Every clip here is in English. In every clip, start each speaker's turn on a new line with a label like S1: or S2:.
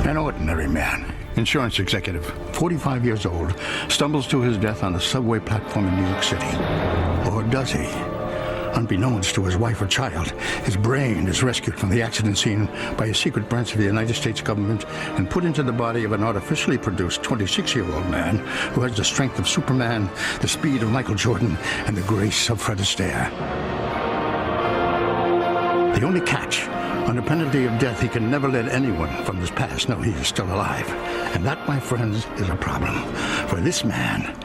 S1: An ordinary man, insurance executive, 45 years old, stumbles to his death on a subway platform in New York City. Or does he? Unbeknownst to his wife or child, his brain is rescued from the accident scene by a secret branch of the United States government and put into the body of an artificially produced 26-year-old man who has the strength of Superman, the speed of Michael Jordan, and the grace of Fred Astaire. The only catch, under penalty of death, he can never let anyone from his past know he is still alive. And that, my friends, is a problem. For this man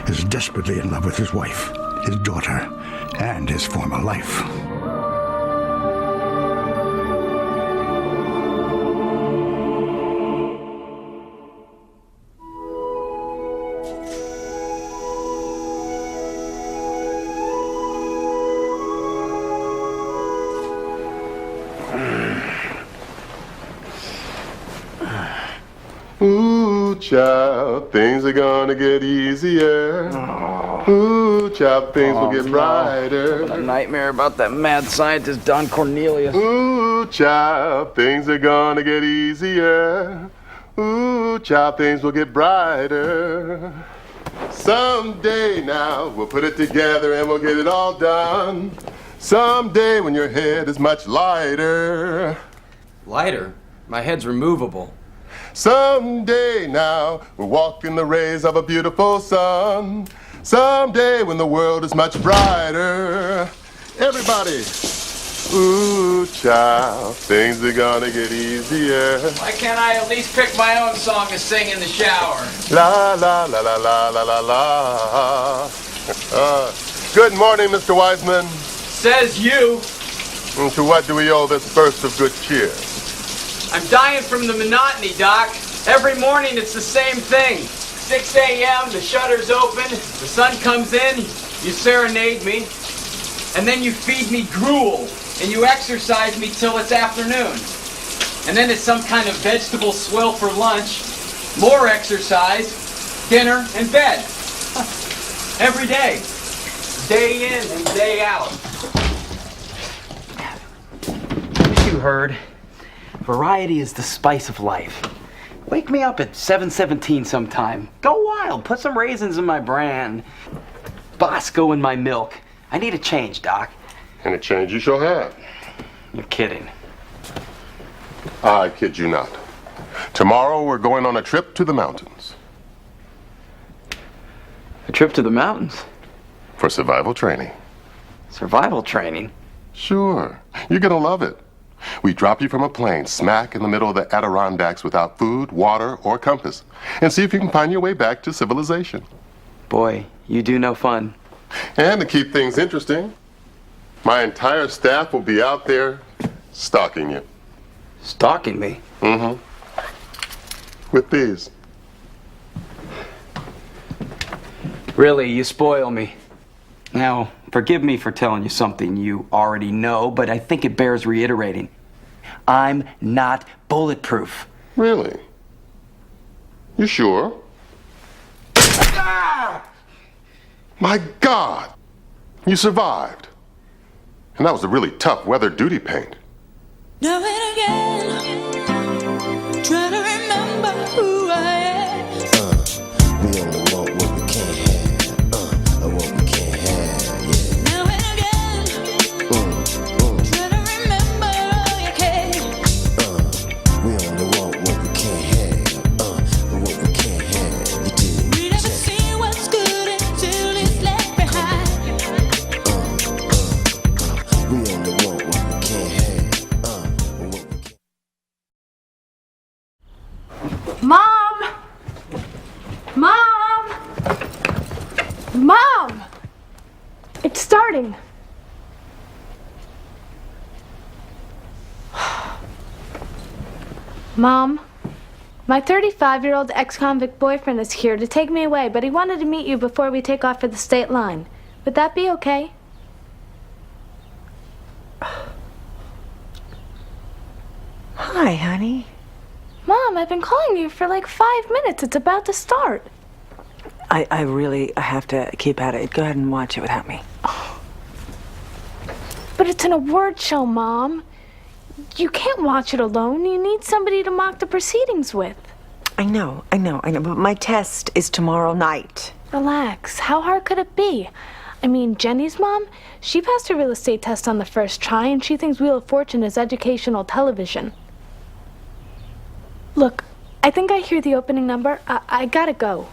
S1: is desperately in love with his wife, his daughter, and his former life.
S2: Ooh, child, things are gonna get easier. Ooh, child, things will get brighter.
S3: A nightmare about that mad scientist Don Cornelius.
S2: Ooh, child, things are gonna get easier. Ooh, child, things will get brighter. Someday now, we'll put it together and we'll get it all done. Someday when your head is much lighter.
S3: Lighter? My head's removable.
S2: Someday now, we'll walk in the rays of a beautiful sun. Someday when the world is much brighter. Everybody, ooh, child, things are gonna get easier.
S3: Why can't I at least pick my own song to sing in the shower?
S2: La, la, la, la, la, la, la, la. Good morning, Mr. Wiseman.
S3: Says you.
S2: And to what do we owe this burst of good cheer?
S3: I'm dying from the monotony, Doc. Every morning it's the same thing. 6 a.m., the shutter's open, the sun comes in, you serenade me, and then you feed me gruel, and you exercise me till it's afternoon. And then it's some kind of vegetable swill for lunch, more exercise, dinner, and bed. Every day. Day in and day out. You heard. Variety is the spice of life. Wake me up at 7:17 sometime. Go wild. Put some raisins in my bran. Bosco in my milk. I need a change, Doc.
S2: And a change you shall have.
S3: You're kidding.
S2: I kid you not. Tomorrow we're going on a trip to the mountains.
S3: A trip to the mountains?
S2: For survival training.
S3: Survival training?
S2: Sure. You're gonna love it. We drop you from a plane smack in the middle of the Adirondacks without food, water, or compass, and see if you can find your way back to civilization.
S3: Boy, you do no fun.
S2: And to keep things interesting, my entire staff will be out there stalking you.
S3: Stalking me?
S2: Mm-hmm. With these.
S3: Really, you spoil me. Now, forgive me for telling you something you already know, but I think it bears reiterating. I'm not bulletproof.
S2: Really? You sure?
S3: Ah!
S2: My God! You survived. And that was a really tough weather duty paint.
S4: Now and again, try to remember who I am.
S5: We only want what we can't have. And what we can't have, yeah.
S4: Now and again, try to remember all you can.
S5: We only want what we can't have. And what we can't have, you do.
S4: We never see what's good until it's left behind.
S5: We only want what we can't have. And what we can't.
S6: Mom! Mom! Mom! It's starting. Mom, my 35-year-old ex-convict boyfriend is here to take me away, but he wanted to meet you before we take off for the state line. Would that be okay?
S7: Hi, honey.
S6: Mom, I've been calling you for like 5 minutes. It's about to start.
S7: I really have to keep at it. Go ahead and watch it without me.
S6: But it's an award show, Mom. You can't watch it alone. You need somebody to mock the proceedings with.
S7: I know, but my test is tomorrow night.
S6: Relax. How hard could it be? I mean, Jenny's mom, she passed her real estate test on the first try, and she thinks Wheel of Fortune is educational television. Look, I think I hear the opening number. I gotta go.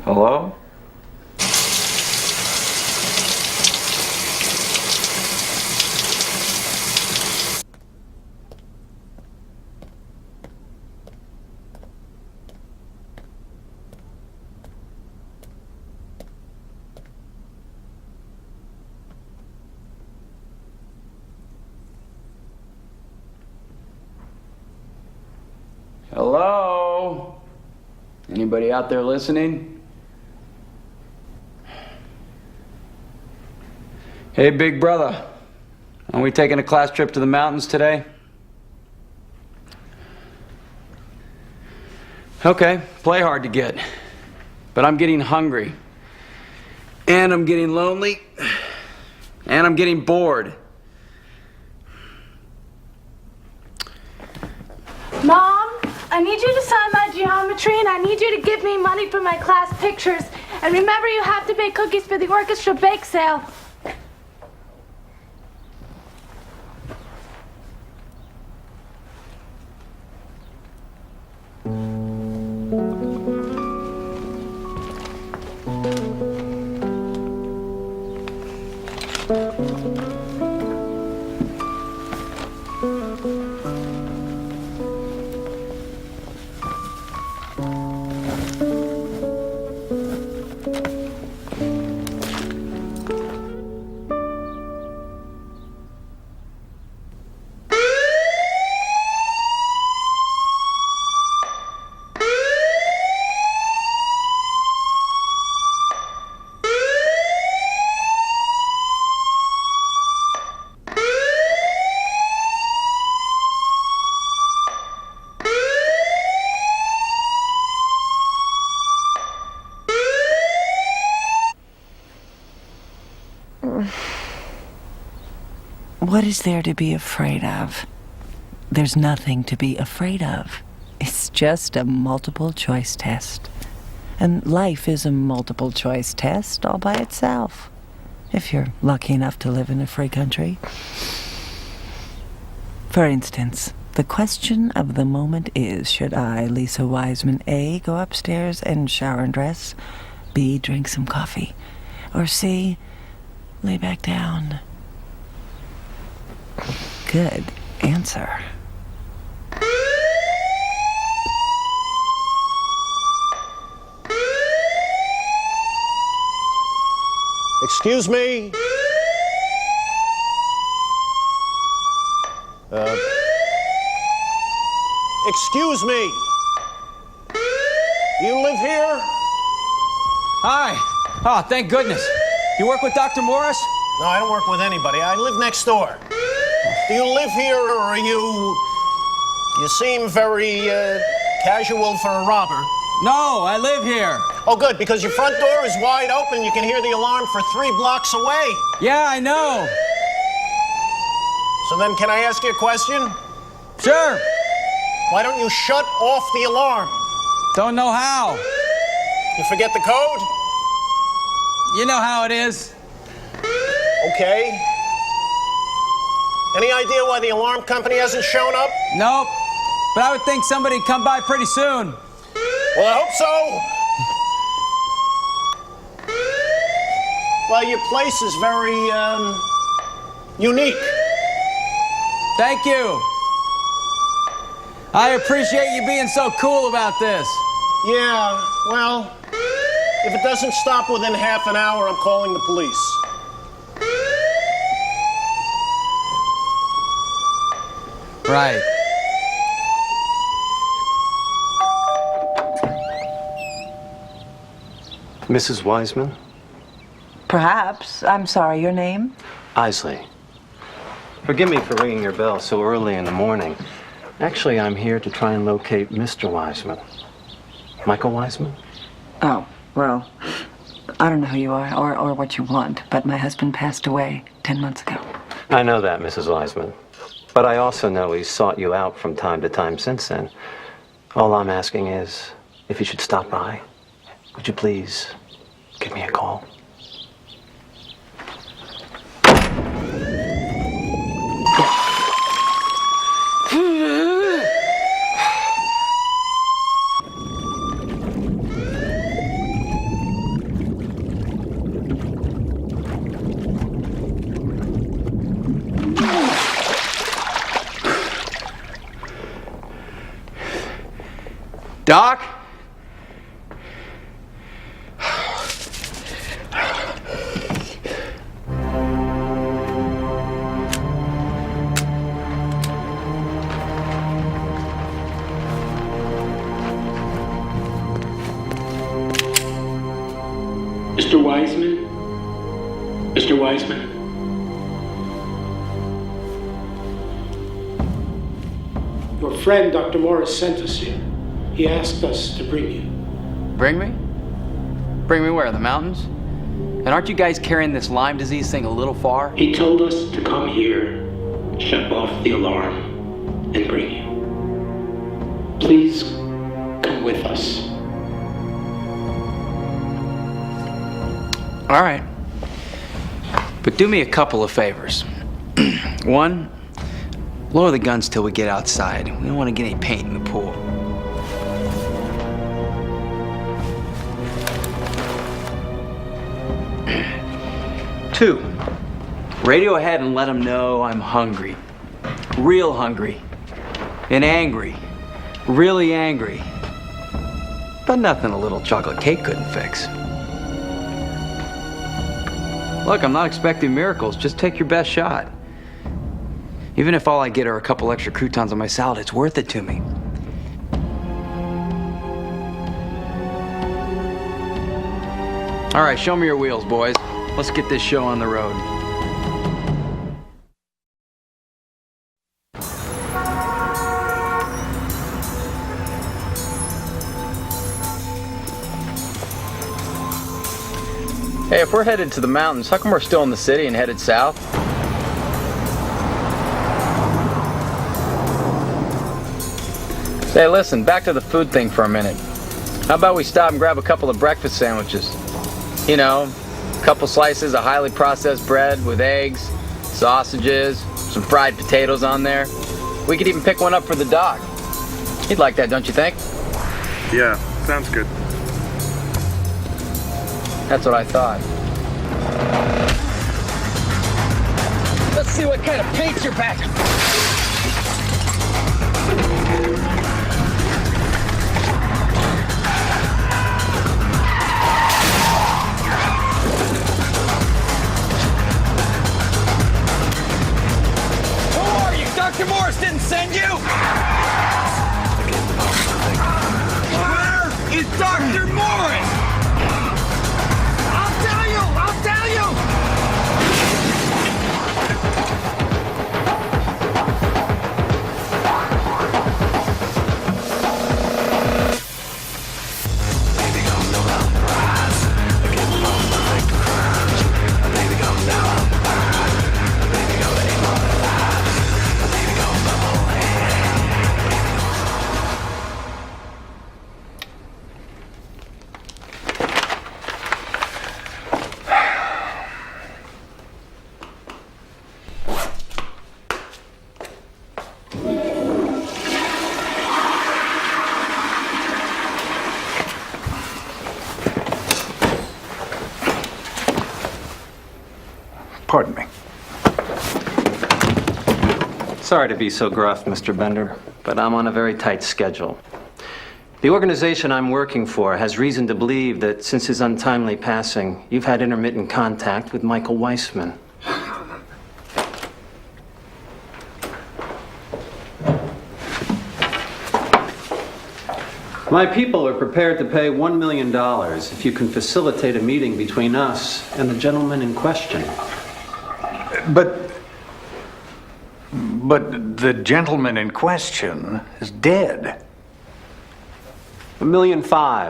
S3: Hello? Hello? Anybody out there listening? Hey, big brother. Are we taking a class trip to the mountains today? Okay, play hard to get. But I'm getting hungry. And I'm getting lonely. And I'm getting bored.
S6: Mom, I need you to sign my geometry, and I need you to give me money for my class pictures. And remember, you have to bake cookies for the orchestra bake sale.
S7: What is there to be afraid of? There's nothing to be afraid of. It's just a multiple choice test. And life is a multiple choice test all by itself, if you're lucky enough to live in a free country. For instance, the question of the moment is, should I, Lisa Wiseman, A, go upstairs and shower and dress, B, drink some coffee, or C, lay back down? Good answer.
S8: Excuse me? Excuse me? You live here?
S3: Hi. Oh, thank goodness. You work with Dr. Morris?
S8: No, I don't work with anybody. I live next door. Do you live here, or are you... You seem very, casual for a robber.
S3: No, I live here.
S8: Oh, good, because your front door is wide open. You can hear the alarm for 3 blocks away.
S3: Yeah, I know.
S8: So then, can I ask you a question?
S3: Sure.
S8: Why don't you shut off the alarm?
S3: Don't know how.
S8: You forget the code?
S3: You know how it is.
S8: Okay. Any idea why the alarm company hasn't shown up?
S3: Nope. But I would think somebody'd come by pretty soon.
S8: Well, I hope so. Well, your place is very, unique.
S3: Thank you. I appreciate you being so cool about this.
S8: Yeah, well, if it doesn't stop within half an hour, I'm calling the police.
S3: Right.
S9: Mrs. Wiseman?
S7: Perhaps. I'm sorry, your name?
S9: Isley. Forgive me for ringing your bell so early in the morning. Actually, I'm here to try and locate Mr. Wiseman. Michael Wiseman?
S7: Oh, well, I don't know who you are or what you want, but my husband passed away 10 months ago.
S9: I know that, Mrs. Wiseman. But I also know he's sought you out from time to time since then. All I'm asking is, if you should stop by, would you please give me a call?
S3: Doc?
S10: Mr. Wiseman? Mr. Wiseman? Your friend, Dr. Morris, sent us here. He asked us to bring you.
S3: Bring me? Bring me where? The mountains? And aren't you guys carrying this Lyme disease thing a little far?
S10: He told us to come here, shut off the alarm, and bring you. Please come with us.
S3: All right. But do me a couple of favors. One, lower the guns till we get outside. We don't want to get any paint in the pool. Two, radio ahead and let them know I'm hungry. Real hungry. And angry. Really angry. But nothing a little chocolate cake couldn't fix. Look, I'm not expecting miracles. Just take your best shot. Even if all I get are a couple extra croutons on my salad, it's worth it to me. All right, show me your wheels, boys. Let's get this show on the road. Hey, if we're headed to the mountains, how come we're still in the city and headed south? Hey, listen, back to the food thing for a minute. How about we stop and grab a couple of breakfast sandwiches? You know, a couple slices of highly processed bread with eggs, sausages, some fried potatoes on there. We could even pick one up for the doc. He'd like that, don't you think?
S11: Yeah, sounds good.
S3: That's what I thought. Let's see what kind of paint you're packing. Who are you? Dr. Morris didn't send you? Where is Dr. Morris? I'll tell you!
S12: Pardon me.
S9: Sorry to be so gruff, Mr. Bender, but I'm on a very tight schedule. The organization I'm working for has reason to believe that since his untimely passing, you've had intermittent contact with Michael Weissman. My people are prepared to pay $1 million if you can facilitate a meeting between us and the gentleman in question.
S12: But the gentleman in question is dead.
S9: $1.5 million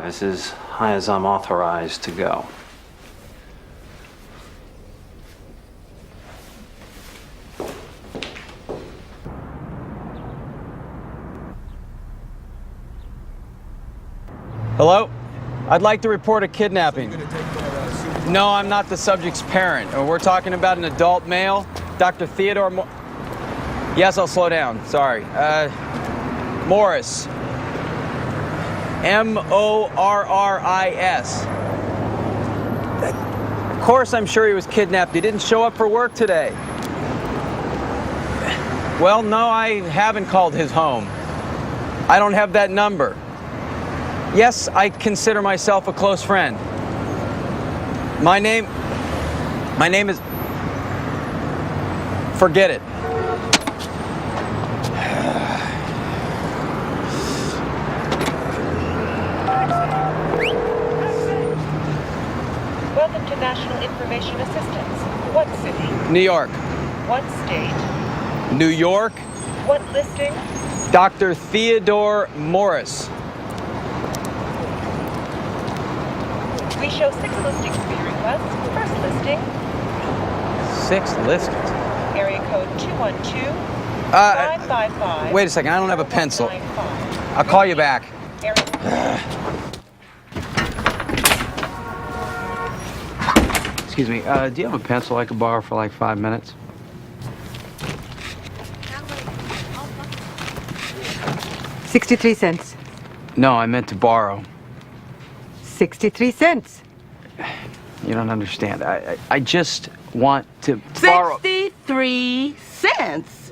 S9: is as high as I'm authorized to go.
S3: Hello? I'd like to report a kidnapping. No, I'm not the subject's parent. We're talking about an adult male, Dr. Theodore Yes, I'll slow down. Sorry. Morris. M-O-R-R-I-S. Of course I'm sure he was kidnapped. He didn't show up for work today. Well, no, I haven't called his home. I don't have that number. Yes, I consider myself a close friend. My name is... Forget it.
S13: Welcome to National Information Assistance. What city?
S3: New York.
S13: What state?
S3: New York.
S13: What listing?
S3: Dr. Theodore Morris.
S13: We show 6 listings for your request. First listing,
S3: 6 listings.
S13: area code 212-555.
S3: Wait a second, I don't have a pencil. I'll call you back. Excuse me, do you have a pencil I could borrow for like 5 minutes?
S14: $0.63.
S3: No, I meant to borrow.
S14: 63 cents.
S3: You don't understand. I just want to borrow.
S14: 63 cents?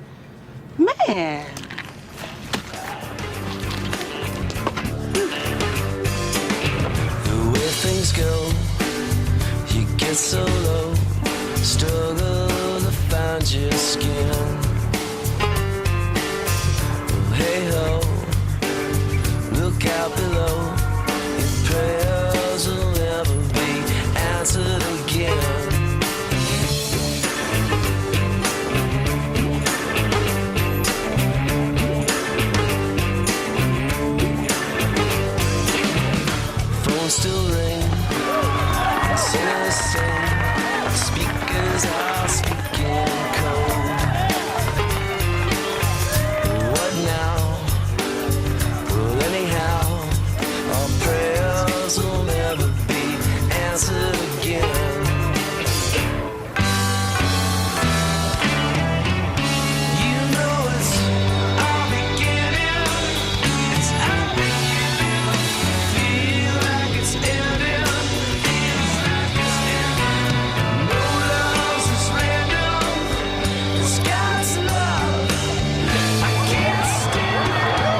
S14: Man.
S5: The way things go, you get so low, struggle to find your skin. Well, hey ho, look out below, your prayers will never be answered again. Phones still ring, sinners sing, speakers are speaking code. What now? Well, anyhow, our prayers will never be answered again. You know it's our beginning, it's our beginning. Feel like it's ending, feels like it's ending. No love's is random, it's God's love. I can't stand it,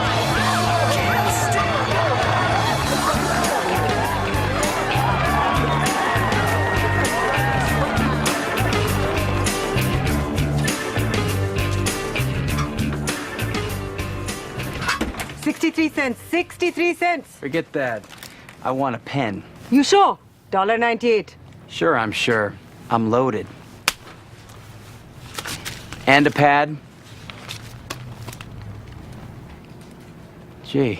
S5: I can't stand it.
S14: 63 cents. 63 cents.
S3: Forget that. I want a pen.
S14: You sure? $1.98.
S3: Sure, I'm sure. I'm loaded. And a pad. Gee,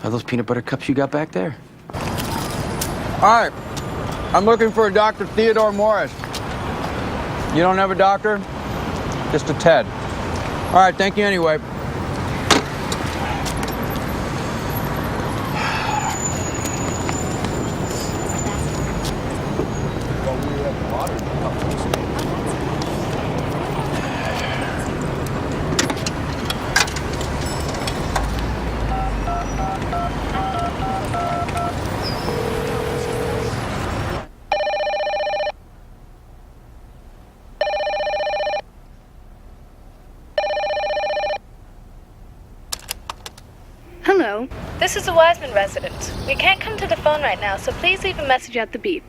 S3: are those peanut butter cups you got back there? All right, I'm looking for a Dr. Theodore Morris. You don't have a doctor? Just a Ted. All right, thank you anyway.
S6: This is a Wiseman residence. We can't come to the phone right now, so please leave a message at the beep.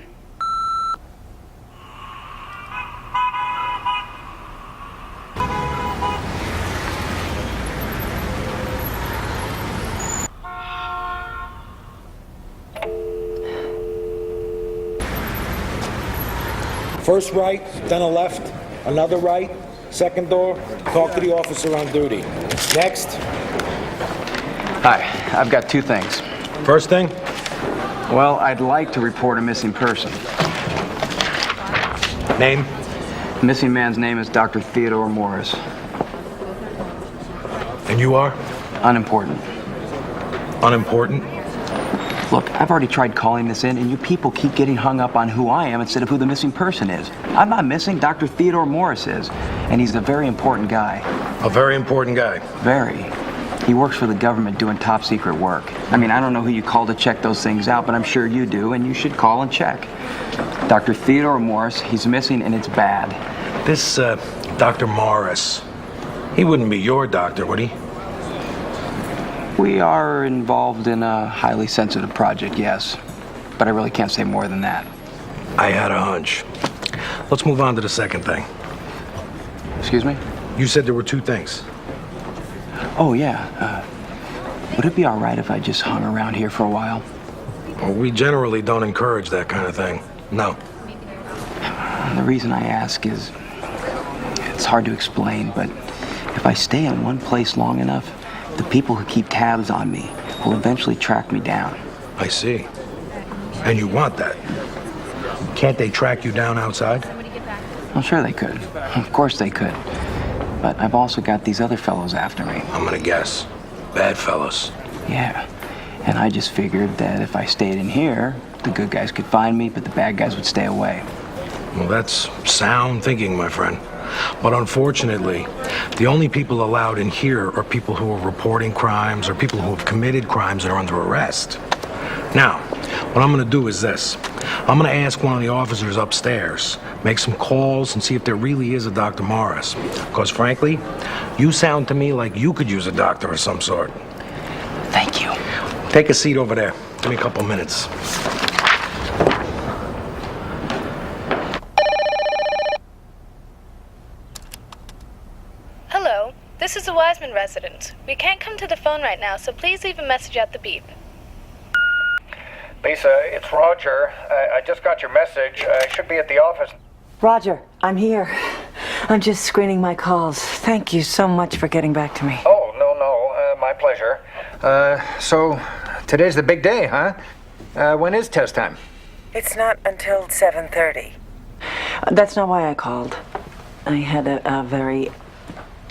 S15: First right, then a left, another right, second door, talk to the officer on duty. Next.
S3: Hi, I've got two things.
S15: First thing?
S3: Well, I'd like to report a missing person.
S15: Name?
S3: The missing man's name is Dr. Theodore Morris.
S15: And you are?
S3: Unimportant.
S15: Unimportant?
S3: Look, I've already tried calling this in, and you people keep getting hung up on who I am instead of who the missing person is. I'm not missing, Dr. Theodore Morris is, and he's a very important guy.
S15: A very important guy?
S3: Very. He works for the government doing top secret work. I mean, I don't know who you call to check those things out, but I'm sure you do, and you should call and check. Dr. Theodore Morris, he's missing, and it's bad.
S15: This, Dr. Morris, he wouldn't be your doctor, would he?
S3: We are involved in a highly sensitive project, yes. But I really can't say more than that.
S15: I had a hunch. Let's move on to the second thing.
S3: Excuse me?
S15: You said there were two things.
S3: Oh, yeah. Would it be all right if I just hung around here for a while?
S15: Well, we generally don't encourage that kind of thing. No.
S3: The reason I ask is, it's hard to explain, but if I stay in one place long enough, the people who keep tabs on me will eventually track me down.
S15: I see. And you want that. Can't they track you down outside?
S3: Well, sure they could. Of course they could. But I've also got these other fellows after me.
S15: I'm gonna guess. Bad fellows.
S3: Yeah. And I just figured that if I stayed in here, the good guys could find me, but the bad guys would stay away.
S15: Well, that's sound thinking, my friend. But unfortunately, the only people allowed in here are people who are reporting crimes or people who have committed crimes and are under arrest. Now, what I'm going to do is this. I'm going to ask one of the officers upstairs, make some calls and see if there really is a Dr. Morris. Because frankly, you sound to me like you could use a doctor of some sort.
S3: Thank you.
S15: Take a seat over there. Give me a couple minutes.
S6: Hello, this is a Wiseman residence. We can't come to the phone right now, so please leave a message at the beep.
S12: Lisa, it's Roger. I just got your message. I should be at the office.
S7: Roger, I'm here. I'm just screening my calls. Thank you so much for getting back to me.
S12: Oh, no, my pleasure. So, today's the big day, huh? When is test time?
S7: It's not until 7:30. That's not why I called. I had a very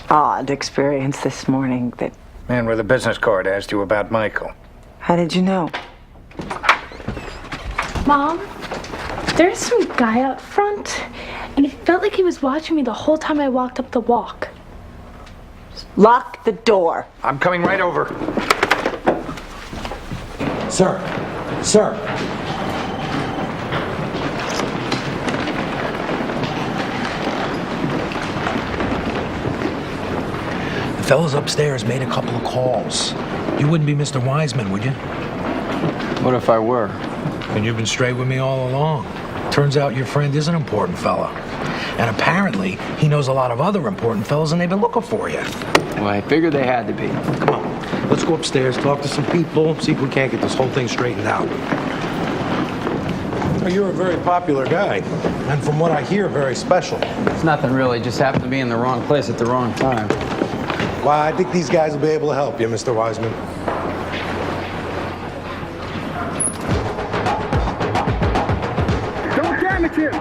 S7: odd experience this morning that...
S12: Man with a business card asked you about Michael.
S7: How did you know?
S6: Mom, there's some guy out front, and it felt like he was watching me the whole time I walked up the walk.
S7: Lock the door.
S12: I'm coming right over.
S15: Sir. The fellas upstairs made a couple of calls. You wouldn't be Mr. Wiseman, would you?
S3: What if I were?
S15: And you've been straight with me all along. Turns out your friend is an important fella. And apparently, he knows a lot of other important fellas, and they've been looking for you.
S3: Well, I figured they had to be.
S15: Come on, let's go upstairs, talk to some people, see if we can't get this whole thing straightened out. You're a very popular guy, and from what I hear, very special.
S3: It's nothing really, just happened to be in the wrong place at the wrong time.
S15: Well, I think these guys will be able to help you, Mr. Wiseman.
S11: Don't damage him!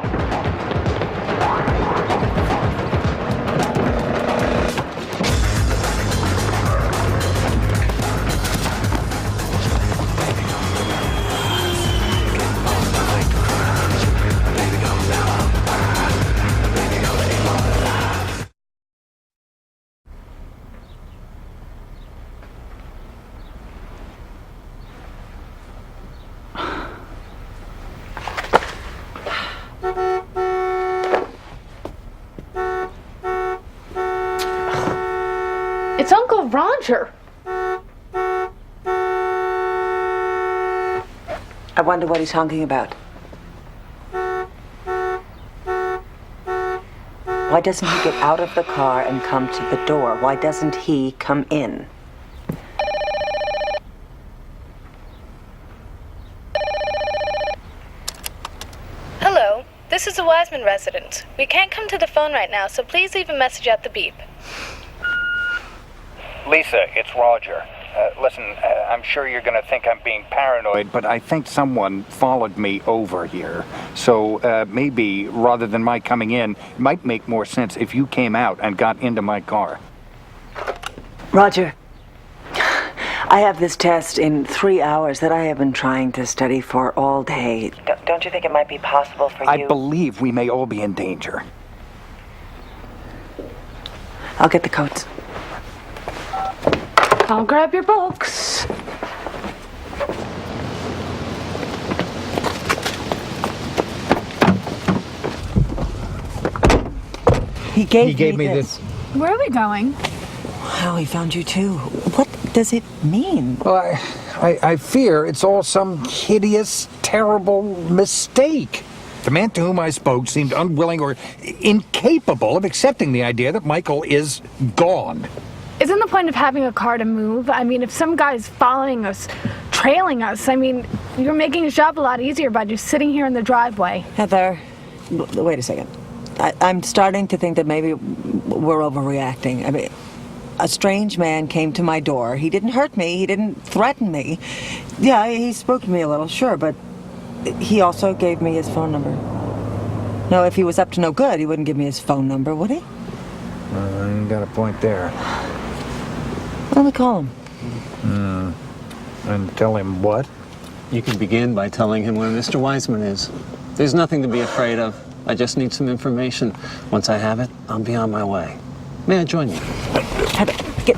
S6: It's Uncle Roger.
S7: I wonder what he's honking about. Why doesn't he get out of the car and come to the door? Why doesn't he come in?
S6: Hello, this is a Wiseman residence. We can't come to the phone right now, so please leave a message at the beep.
S12: Lisa, it's Roger. Listen, I'm sure you're going to think I'm being paranoid, but I think someone followed me over here. So maybe, rather than my coming in, it might make more sense if you came out and got into my car.
S7: Roger, I have this test in 3 hours that I have been trying to study for all day. Don't you think it might be possible for you?
S12: I believe we may all be in danger.
S7: I'll get the coats.
S6: I'll grab your books.
S7: He gave me this.
S6: Where are we going?
S7: Wow, he found you too. What does it mean?
S12: Well, I fear it's all some hideous, terrible mistake. The man to whom I spoke seemed unwilling or incapable of accepting the idea that Michael is gone.
S6: Isn't the point of having a car to move? I mean, if some guy's following us, trailing us, I mean, you're making his job a lot easier by just sitting here in the driveway.
S7: Heather, wait a second. I'm starting to think that maybe we're overreacting. I mean, a strange man came to my door. He didn't hurt me. He didn't threaten me. Yeah, he spoke to me a little, sure, but he also gave me his phone number. No, if he was up to no good, he wouldn't give me his phone number, would he?
S12: You got a point there.
S7: Let me call him.
S12: And tell him what?
S9: You can begin by telling him where Mr. Wiseman is. There's nothing to be afraid of. I just need some information. Once I have it, I'll be on my way. May I join you?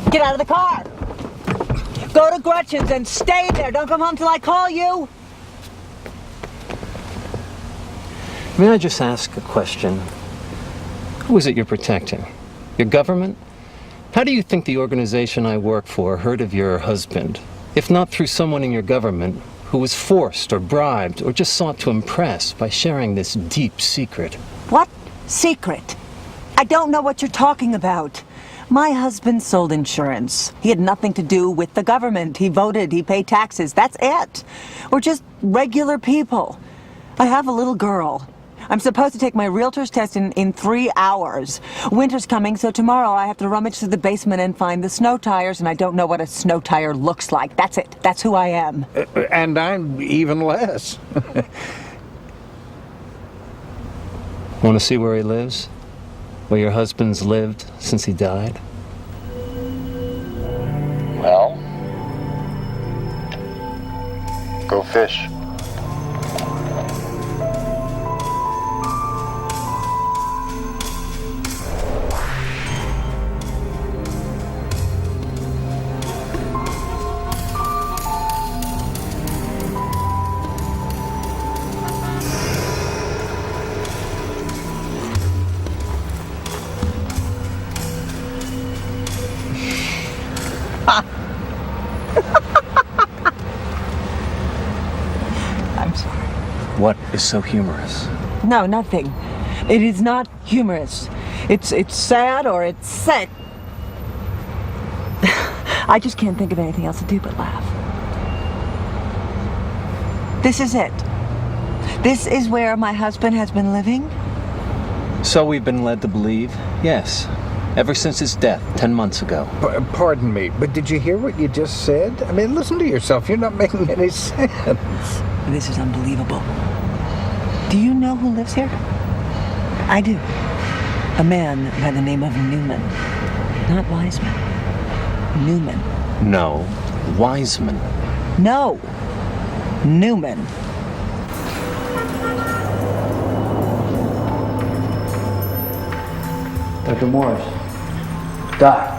S7: Get out of the car! Go to Gretchen's and stay there. Don't come home till I call you.
S9: May I just ask a question? Who is it you're protecting? Your government? How do you think the organization I work for heard of your husband, if not through someone in your government who was forced or bribed or just sought to impress by sharing this deep secret?
S7: What secret? I don't know what you're talking about. My husband sold insurance. He had nothing to do with the government. He voted, he paid taxes. That's it. We're just regular people. I have a little girl. I'm supposed to take my realtor's test in 3 hours. Winter's coming, so tomorrow I have to rummage through the basement and find the snow tires, and I don't know what a snow tire looks like. That's it. That's who I am.
S12: And I'm even less.
S9: Want to see where he lives? Where your husband's lived since he died?
S2: Well, go fish.
S7: I'm sorry.
S9: What is so humorous?
S7: No, nothing. It is not humorous. It's sad or it's sad. I just can't think of anything else to do but laugh. This is it. This is where my husband has been living?
S9: So we've been led to believe, yes. Ever since his death 10 months ago.
S12: Pardon me, but did you hear what you just said? I mean, listen to yourself. You're not making any sense.
S7: This is unbelievable. Do you know who lives here? I do. A man by the name of Newman. Not Wiseman. Newman.
S9: No, Wiseman.
S7: No. Newman.
S3: Dr. Morris. Doc.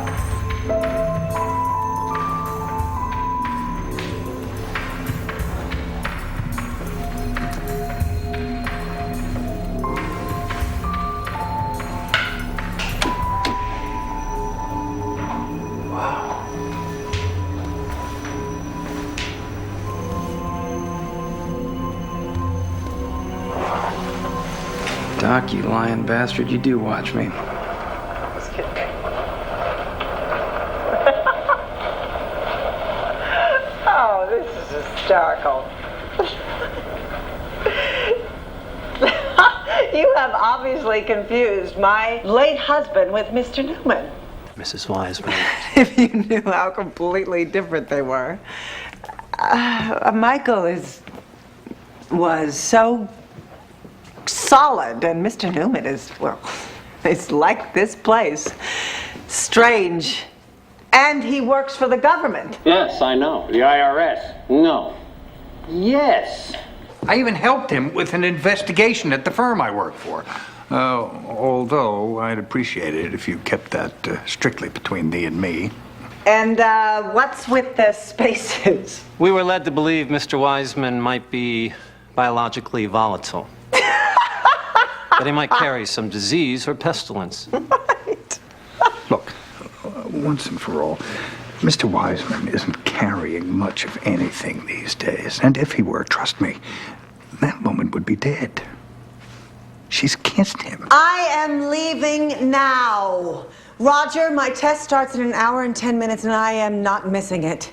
S3: Doc, you lying bastard, you do watch me.
S13: Just kidding. Oh, this is hysterical. You have obviously confused my late husband with Mr. Newman.
S9: Mrs. Wiseman.
S14: If you knew how completely different they were. Michael was so solid, and Mr. Newman is, well, it's like this place. Strange. And he works for the government.
S10: Yes, I know. The IRS. No. Yes.
S12: I even helped him with an investigation at the firm I work for. Although I'd appreciate it if you kept that strictly between thee and me.
S14: And what's with the spaces?
S9: We were led to believe Mr. Wiseman might be biologically volatile. That he might carry some disease or pestilence.
S14: Right.
S12: Look, once and for all, Mr. Wiseman isn't carrying much of anything these days. And if he were, trust me, that woman would be dead. She's kissed him.
S14: I am leaving now. Roger, my test starts in 1 hour and 10 minutes, and I am not missing it.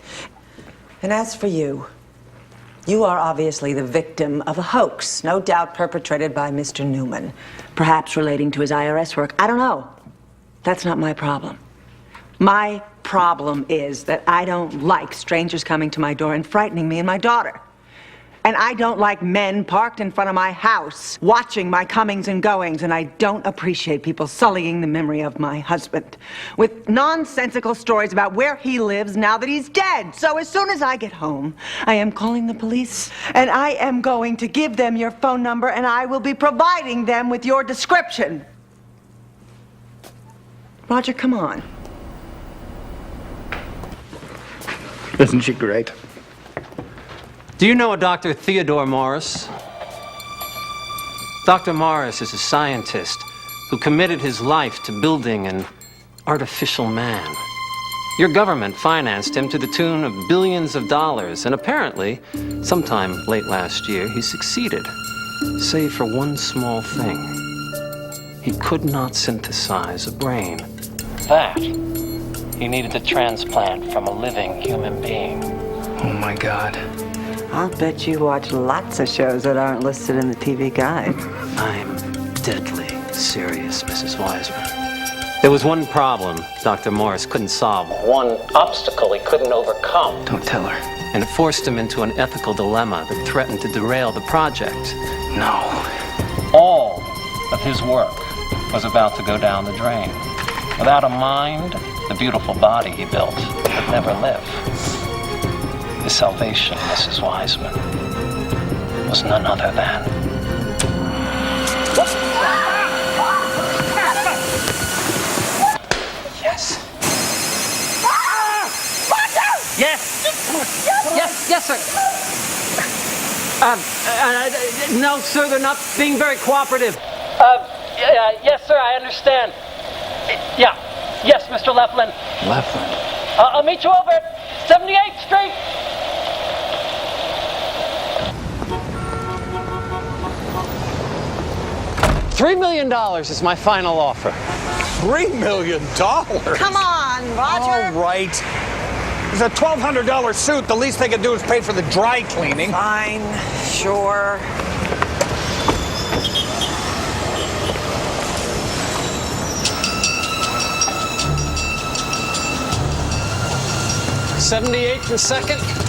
S14: And as for you, you are obviously the victim of a hoax, no doubt perpetrated by Mr. Newman. Perhaps relating to his IRS work. I don't know. That's not my problem. My problem is that I don't like strangers coming to my door and frightening me and my daughter. And I don't like men parked in front of my house, watching my comings and goings, and I don't appreciate people sullying the memory of my husband with nonsensical stories about where he lives now that he's dead. So as soon as I get home, I am calling the police, and I am going to give them your phone number, and I will be providing them with your description. Roger, come on.
S12: Isn't she great?
S9: Do you know a Dr. Theodore Morris? Dr. Morris is a scientist who committed his life to building an artificial man. Your government financed him to the tune of billions of dollars, and apparently, sometime late last year, he succeeded, save for one small thing. He could not synthesize a brain. That he needed a transplant from a living human being.
S3: Oh my God.
S14: I'll bet you watch lots of shows that aren't listed in the TV guide.
S9: I'm deadly serious, Mrs. Wiseman. There was one problem Dr. Morris couldn't solve, one obstacle he couldn't overcome.
S3: Don't tell her.
S9: And it forced him into an ethical dilemma that threatened to derail the project.
S3: No.
S9: All of his work was about to go down the drain. Without a mind, the beautiful body he built would never live. His salvation, Mrs. Wiseman, was none other than... Yes. Yes, sir. No, sir, they're not being very cooperative. Yes, sir, I understand. Yeah. Yes, Mr. Leflin.
S3: Leflin.
S9: I'll meet you over at 78th Street. $3 million is my final offer.
S8: $3 million?
S14: Come on, Roger.
S8: All right. It's a $1,200 suit. The least they could do is pay for the dry cleaning.
S14: Fine, sure.
S9: '78th and 2nd.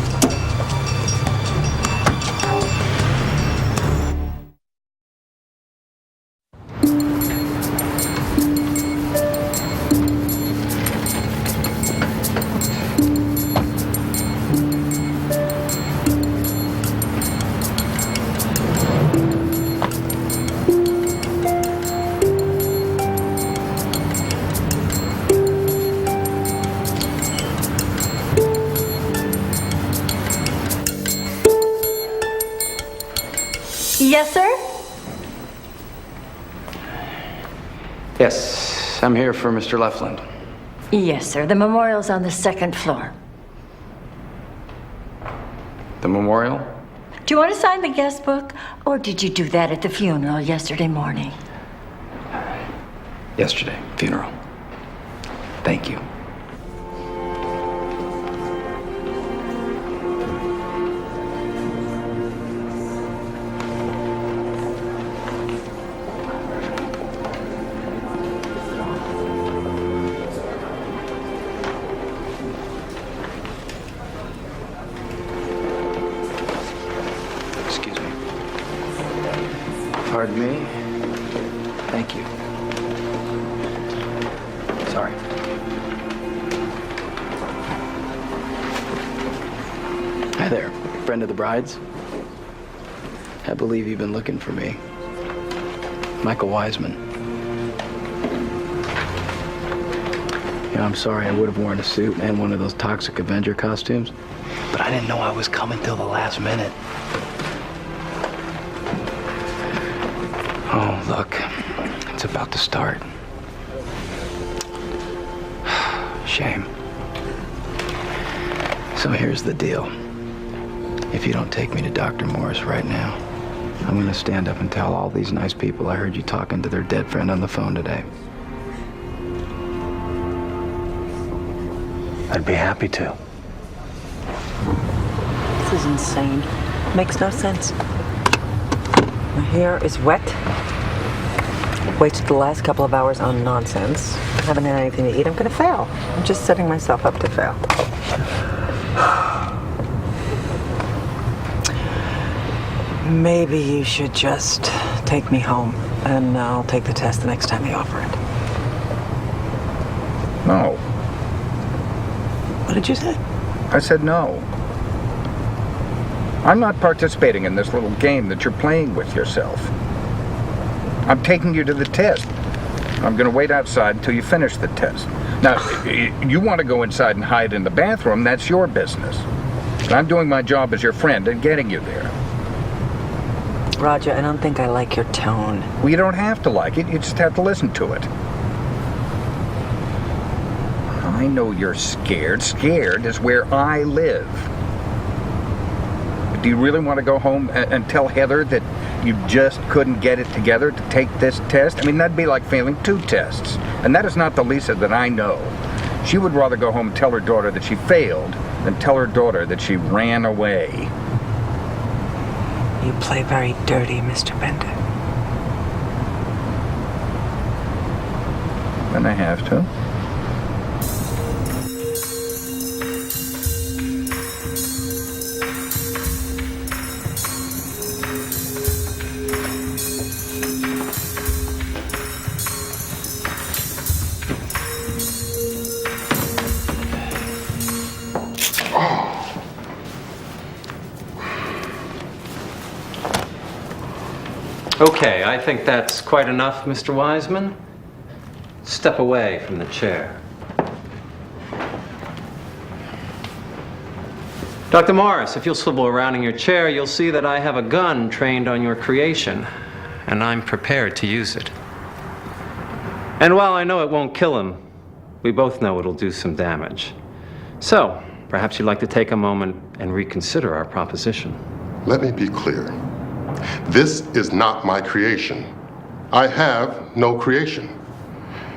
S16: Yes, sir?
S3: Yes, I'm here for Mr. Lefland.
S16: Yes, sir. The memorial's on the 2nd floor.
S3: The memorial?
S16: Do you want to sign the guest book? Or did you do that at the funeral yesterday morning?
S17: Yesterday, funeral. Thank you. Excuse me. Pardon me. Thank you. Sorry. Hi there, friend of the bride's. I believe you've been looking for me. Michael Wiseman. Yeah, I'm sorry, I would have worn a suit and one of those Toxic Avenger costumes, but I didn't know I was coming till the last minute. Oh, look, it's about to start. Shame. So here's the deal. If you don't take me to Dr. Morris right now, I'm gonna stand up and tell all these nice people I heard you talking to their dead friend on the phone today.
S9: I'd be happy to.
S7: This is insane. Makes no sense. My hair is wet. Wasted the last couple of hours on nonsense. Haven't had anything to eat. I'm gonna fail. I'm just setting myself up to fail. Maybe you should just take me home, and I'll take the test the next time you offer it.
S12: No.
S7: What did you say?
S12: I said no. I'm not participating in this little game that you're playing with yourself. I'm taking you to the test. I'm going to wait outside until you finish the test. Now, you want to go inside and hide in the bathroom, that's your business. But I'm doing my job as your friend and getting you there.
S7: Roger, I don't think I like your tone.
S12: Well, you don't have to like it. You just have to listen to it. I know you're scared. Scared is where I live. But do you really want to go home and tell Heather that you just couldn't get it together to take this test? I mean, that'd be like failing 2 tests. And that is not the Lisa that I know. She would rather go home and tell her daughter that she failed than tell her daughter that she ran away.
S7: You play very dirty, Mr. Bender.
S12: And I have to.
S9: Okay, I think that's quite enough, Mr. Wiseman. Step away from the chair. Dr. Morris, if you'll swivel around in your chair, you'll see that I have a gun trained on your creation, and I'm prepared to use it. And while I know it won't kill him, we both know it'll do some damage. So, perhaps you'd like to take a moment and reconsider our proposition.
S2: Let me be clear. This is not my creation. I have no creation.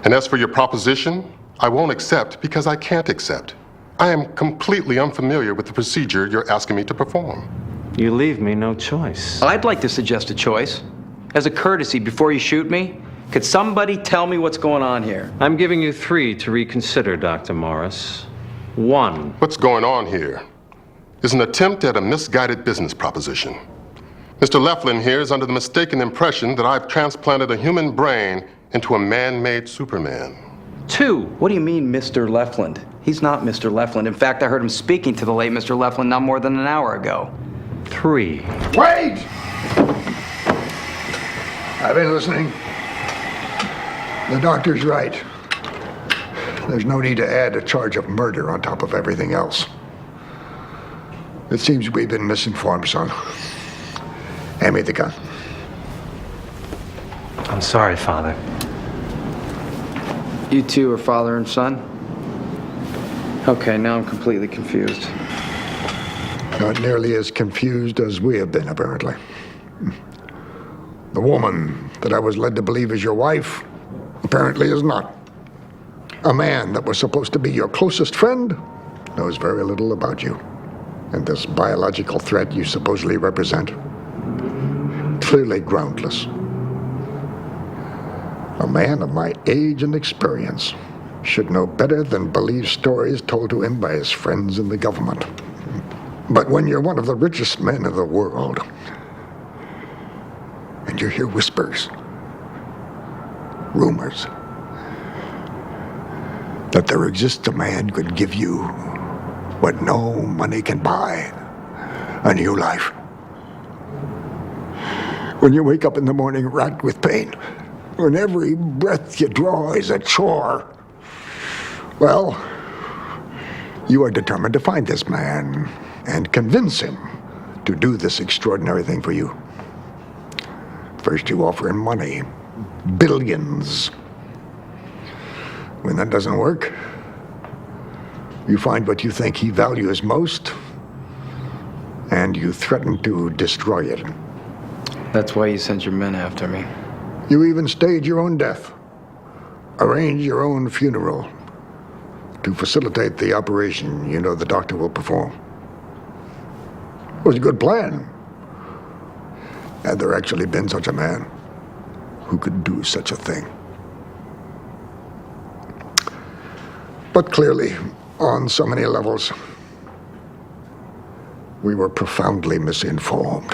S2: And as for your proposition, I won't accept because I can't accept. I am completely unfamiliar with the procedure you're asking me to perform.
S9: You leave me no choice.
S17: I'd like to suggest a choice. As a courtesy, before you shoot me, could somebody tell me what's going on here?
S9: I'm giving you 3 to reconsider, Dr. Morris. 1.
S2: What's going on here is an attempt at a misguided business proposition. Mr. Leflin here is under the mistaken impression that I've transplanted a human brain into a man-made Superman.
S17: 2. What do you mean, Mr. Lefland? He's not Mr. Lefland. In fact, I heard him speaking to the late Mr. Lefland not more than an hour ago.
S9: 3.
S18: Wait! I've been listening. The doctor's right. There's no need to add a charge of murder on top of everything else. It seems we've been misinformed, son. Hand me the gun.
S9: I'm sorry, Father.
S17: You two are father and son? Okay, now I'm completely confused.
S18: Not nearly as confused as we have been, apparently. The woman that I was led to believe is your wife apparently is not. A man that was supposed to be your closest friend knows very little about you. And this biological threat you supposedly represent, clearly groundless. A man of my age and experience should know better than believe stories told to him by his friends in the government. But when you're one of the richest men in the world, and you hear whispers, rumors, that there exists a man who could give you what no money can buy, a new life. When you wake up in the morning racked with pain, when every breath you draw is a chore, well, you are determined to find this man and convince him to do this extraordinary thing for you. First you offer him money, billions. When that doesn't work, you find what you think he values most, and you threaten to destroy it.
S17: That's why you sent your men after me.
S18: You even stage your own death, arrange your own funeral to facilitate the operation you know the doctor will perform. It was a good plan. Had there actually been such a man who could do such a thing? But clearly, on so many levels, we were profoundly misinformed.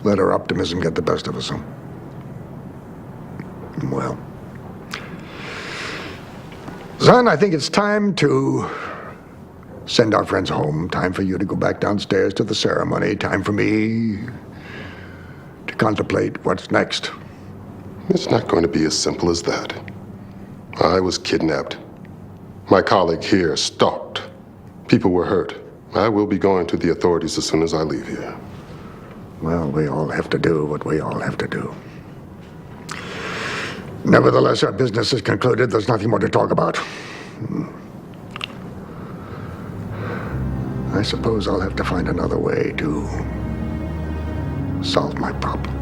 S18: Let our optimism get the best of us, huh? Well, son, I think it's time to send our friends home. Time for you to go back downstairs to the ceremony. Time for me to contemplate what's next.
S2: It's not going to be as simple as that. I was kidnapped. My colleague here stalked. People were hurt. I will be going to the authorities as soon as I leave here.
S18: Well, we all have to do what we all have to do. Nevertheless, our business is concluded. There's nothing more to talk about. I suppose I'll have to find another way to solve my problem.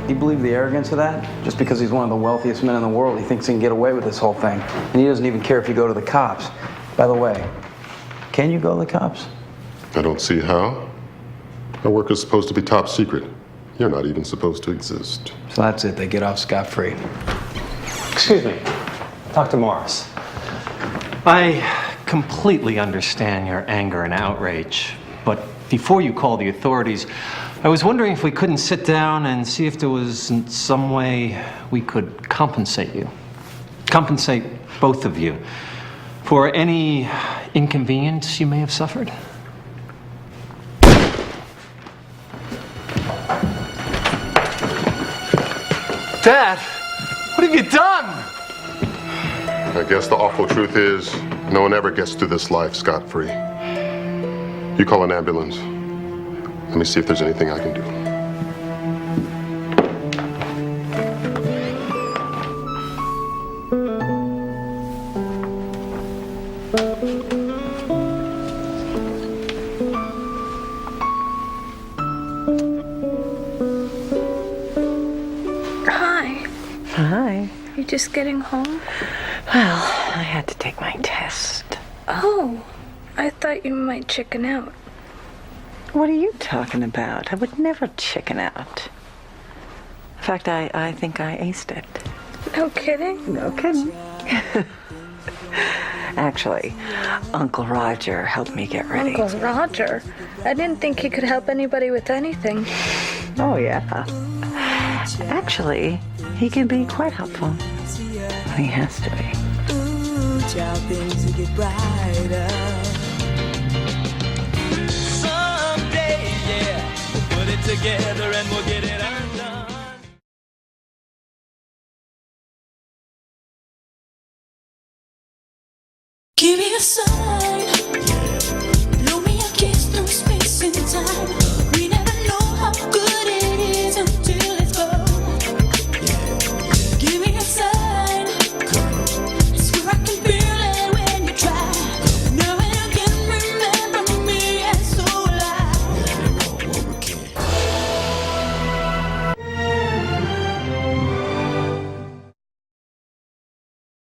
S17: Do you believe the arrogance of that? Just because he's one of the wealthiest men in the world, he thinks he can get away with this whole thing. And he doesn't even care if you go to the cops. By the way, can you go to the cops?
S2: I don't see how. Our work is supposed to be top secret. You're not even supposed to exist.
S17: So that's it, they get off scot-free.
S9: Excuse me, Dr. Morris. I completely understand your anger and outrage, but before you call the authorities, I was wondering if we couldn't sit down and see if there was some way we could compensate you. Compensate both of you for any inconvenience you may have suffered.
S3: Dad, what have you done?
S2: I guess the awful truth is, no one ever gets through this life scot-free. You call an ambulance. Let me see if there's anything I can do.
S6: Hi.
S7: Hi.
S6: You just getting home?
S7: Well, I had to take my test.
S6: Oh, I thought you might chicken out.
S7: What are you talking about? I would never chicken out. In fact, I think I aced it.
S6: No kidding?
S7: No kidding. Actually, Uncle Roger helped me get ready.
S6: Uncle Roger? I didn't think he could help anybody with anything.
S7: Oh, yeah. Actually, he can be quite helpful. He has to be.
S4: Ooh, child, things will get brighter. Someday, yeah, we'll put it together and we'll get it undone. Give me a sign.